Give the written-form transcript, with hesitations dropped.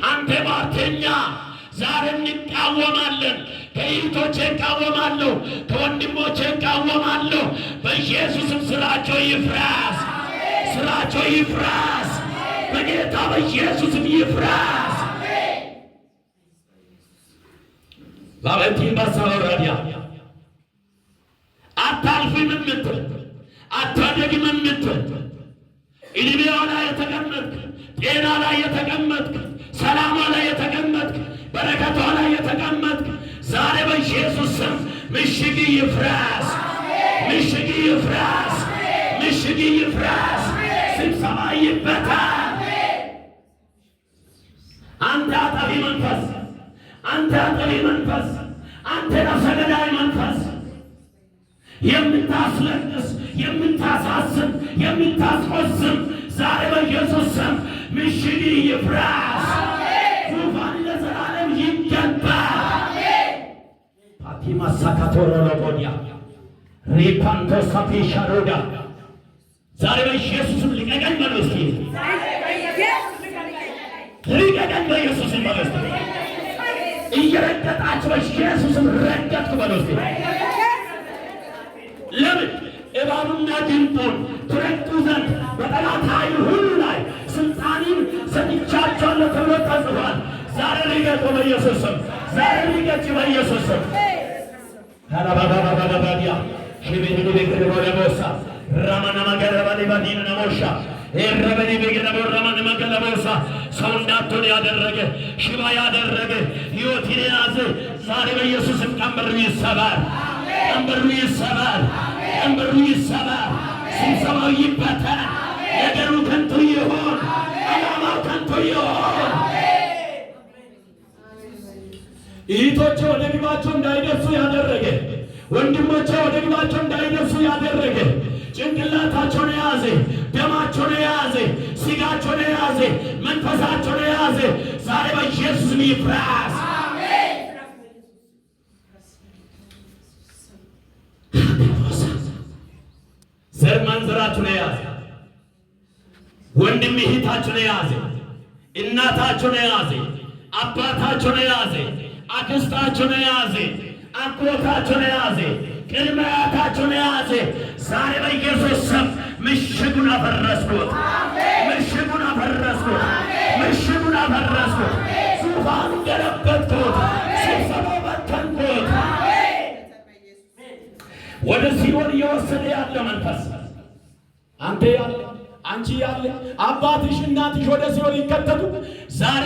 አንተ ባርቴኛ ዛሬ እንቃወማለን። ከእህቶቼ እቃወማለሁ፣ ከወንድሞቼ እቃወማለሁ። በኢየሱስም ስራቸው ይፍራስ፣ ስራቸው ይፍራስ፣ በጌታ በኢየሱስም ይፍራስ። ላበቲን ባሳወራዲያ አታልፍም የምትል አታደግም የምትል ዕድሜዋ ላይ የተቀመጥክ፣ ጤና ላይ የተቀመጥክ፣ ሰላሟ ላይ የተቀመጥክ፣ በረከቷ ላይ የተቀመጥክ ዛሬ በኢየሱስ ስም ምሽግ ይፍራስ፣ ምሽግ ይፍራስ፣ ምሽግ ይፍራስ። ስብሰባ ይበታል። አንተ አጣቢ መንፈስ፣ አንተ አጣቢ መንፈስ፣ አንተ ነፍሰ ገዳይ መንፈስ፣ የምታስለቅስ፣ የምታሳስብ፣ የምታስቆስም ዛሬ በኢየሱስ ስም ምሽግ ይፍራስ። ዙፋን ለዘላለም ይገባል። ፓቲማ ሳካቶሮ ለቦዲያ ሪፓንቶ ሳፒሻሮዳ ዛሬ በኢየሱስም ልቀቀኝ በለው እስቲ፣ ልቀቀኝ በኢየሱስም በለው እስቲ። እየረገጣችሁ በኢየሱስም ረገጥኩ በለው እስቲ። ለምን እባቡና ጊንጡን ትረግጡ ዘንድ በጠላት ኃይል ሁሉ ላይ ስልጣንን ሰጥቻቸዋለሁ ተብሎ ተጽፏል። ዛሬ ልቀቁ በኢየሱስ ስም፣ ዛሬ ልቀቁ በኢየሱስ ስም። ታራባባባባባዲያ ሽቤኒ ቤግረ ወለቦሳ ራማና ማገረባኒ ባዲና ነሞሻ ኤረበኒ ቤግረ ወራማና ማገለቦሳ ሰው እንዳትሆን ያደረገ ሽባ ያደረገ ሕይወትን የያዘ ዛሬ በኢየሱስ ስም ቀንበሩ ይሰባር፣ ቀንበሩ ይሰባር፣ ቀንበሩ ይሰባር። ስብሰባው ይበተን። ነገሩ ከንቱ ይሆን፣ ዓላማው ከንቱ ይሆን። እህቶቼ ወደ ግባቸው እንዳይደርሱ ያደረገ፣ ወንድሞቼ ወደ ግባቸው እንዳይደርሱ ያደረገ፣ ጭንቅላታቸውን የያዘ፣ ደማቸውን የያዘ፣ ስጋቸውን የያዘ፣ መንፈሳቸውን የያዘ ዛሬ በኢየሱስ ይፍራስ። ዘር ማንዘራችሁን የያዘ፣ ወንድም እህታችሁን የያዘ፣ እናታችሁን የያዘ፣ አባታችሁን የያዘ፣ አክስታችሁን የያዘ፣ አጎታችሁን የያዘ፣ ቅድመ አያታችሁን የያዘ ዛሬ በኢየሱስ ስም ምሽጉን አፈረስኩት፣ ምሽጉን አፈረስኩት፣ ምሽጉን አፈረስኩት። ዙፋኑን ገለበጥኩት፣ ስብሰባው በተንኩት። ወደ ሲኦል እየወሰደ ያለ መንፈስ አንተ ያለ፣ አንቺ ያለ፣ አባትሽ እናትሽ ወደ ሲኦል ይከተቱ ዛሬ